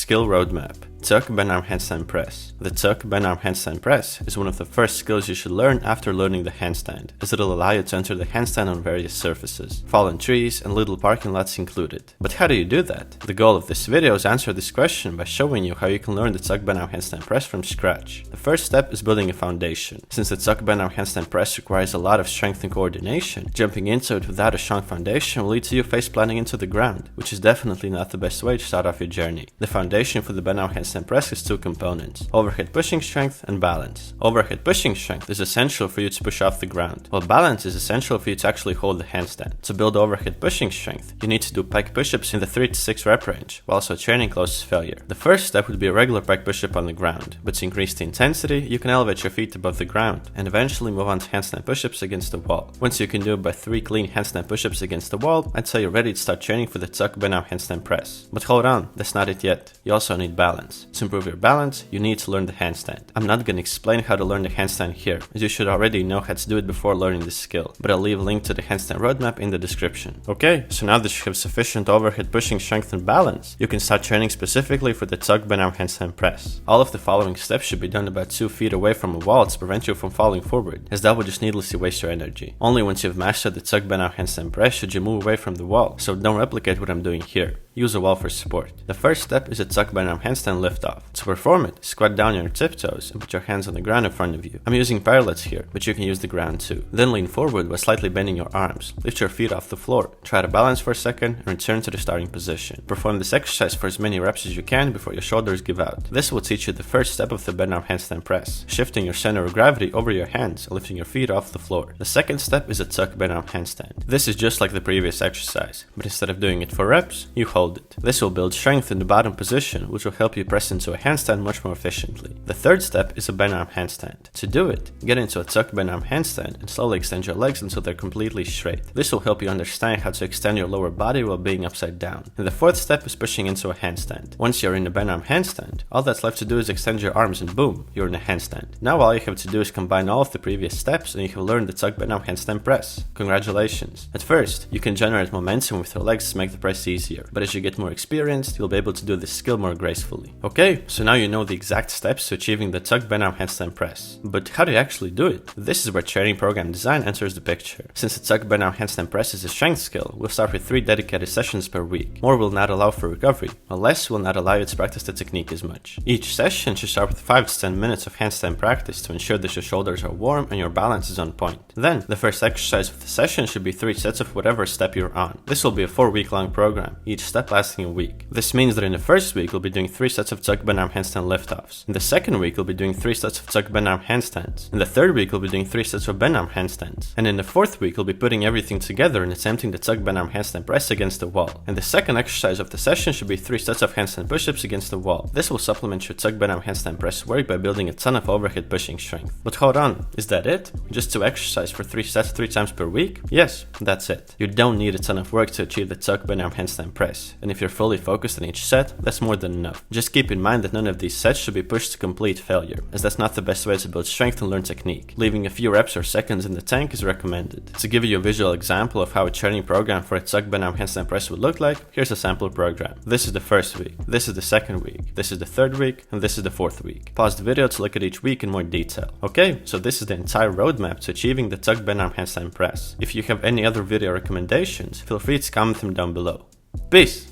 Skill Roadmap. Tuck bend arm handstand press. The tuck bend arm handstand press is one of the first skills you should learn after learning the handstand, as it'll allow you to enter the handstand on various surfaces, fallen trees and little parking lots included. But how do you do that? The goal of this video is to answer this question by showing you how you can learn the tuck bend arm handstand press from scratch. The first step is building a foundation. Since the tuck bend arm handstand press requires a lot of strength and coordination, jumping into it without a strong foundation will lead to you face planting into the ground, which is definitely not the best way to start off your journey. The foundation for the bend arm handstand press has two components: overhead pushing strength and balance. Overhead pushing strength is essential for you to push off the ground, while balance is essential for you to actually hold the handstand. To build overhead pushing strength, you need to do pike push-ups in the 3 to 6 rep range, while also training close to failure. The first step would be a regular pike push-up on the ground, but to increase the intensity, you can elevate your feet above the ground, and eventually move on to handstand push-ups against the wall. Once you can do about 3 clean handstand push-ups against the wall, I'd say you're ready to start training for the tuck bend arm handstand press. But hold on, that's not it yet. You also need balance. To improve your balance, you need to learn the handstand. I'm not going to explain how to learn the handstand here, as you should already know how to do it before learning this skill, but I'll leave a link to the handstand roadmap in the description. Okay, so now that you have sufficient overhead pushing strength and balance, you can start training specifically for the tuck bend arm handstand press. All of the following steps should be done about 2 feet away from a wall to prevent you from falling forward, as that would just needlessly waste your energy. Only once you've mastered the tuck bend arm handstand press should you move away from the wall, so don't replicate what I'm doing here. Use a wall for support. The first step is a tuck bend arm handstand liftoff. To perform it, squat down on your tiptoes and put your hands on the ground in front of you. I'm using parallettes here, but you can use the ground too. Then lean forward by slightly bending your arms. Lift your feet off the floor. Try to balance for a second and return to the starting position. Perform this exercise for as many reps as you can before your shoulders give out. This will teach you the first step of the bend arm handstand press, shifting your center of gravity over your hands and lifting your feet off the floor. The second step is a tuck bend arm handstand. This is just like the previous exercise, but instead of doing it for reps, you hold it. This will build strength in the bottom position, which will help you press into a handstand much more efficiently. The third step is a bend arm handstand. To do it, get into a tuck bend arm handstand and slowly extend your legs until they're completely straight. This will help you understand how to extend your lower body while being upside down. And the fourth step is pushing into a handstand. Once you're in a bend arm handstand, all that's left to do is extend your arms and boom, you're in a handstand. Now all you have to do is combine all of the previous steps and you have learned the tuck bend arm handstand press. Congratulations! At first, you can generate momentum with your legs to make the press easier, but as you get more experienced, you'll be able to do this skill more gracefully. Okay, so now you know the exact steps to achieving the tuck bend arm handstand press. But how do you actually do it? This is where training program design enters the picture. Since the tuck bend arm handstand press is a strength skill, we'll start with 3 dedicated sessions per week. More will not allow for recovery, while less will not allow you to practice the technique as much. Each session should start with 5 to 10 minutes of handstand practice to ensure that your shoulders are warm and your balance is on point. Then, the first exercise of the session should be 3 sets of whatever step you're on. This will be a 4-week long program, each step lasting a week. This means that in the first week, we'll be doing 3 sets of tuck bend arm handstand liftoffs. In the second week, we'll be doing 3 sets of tuck bend arm handstands. In the third week, we'll be doing 3 sets of bend arm handstands. And in the fourth week, we'll be putting everything together and attempting the tuck bend arm handstand press against the wall. And the second exercise of the session should be 3 sets of handstand push-ups against the wall. This will supplement your tuck bend arm handstand press work by building a ton of overhead pushing strength. But hold on, is that it? Just to exercise for 3 sets 3 times per week? Yes, that's it. You don't need a ton of work to achieve the tuck bend arm handstand press. And if you're fully focused on each set, that's more than enough. Just keep in mind that none of these sets should be pushed to complete failure, as that's not the best way to build strength and learn technique. Leaving a few reps or seconds in the tank is recommended. To give you a visual example of how a training program for a tuck bend arm handstand press would look like, here's a sample program. This is the first week, this is the second week, this is the third week, and this is the fourth week. Pause the video to look at each week in more detail. Okay, so this is the entire roadmap to achieving the tuck bend arm handstand press. If you have any other video recommendations, feel free to comment them down below. Peace!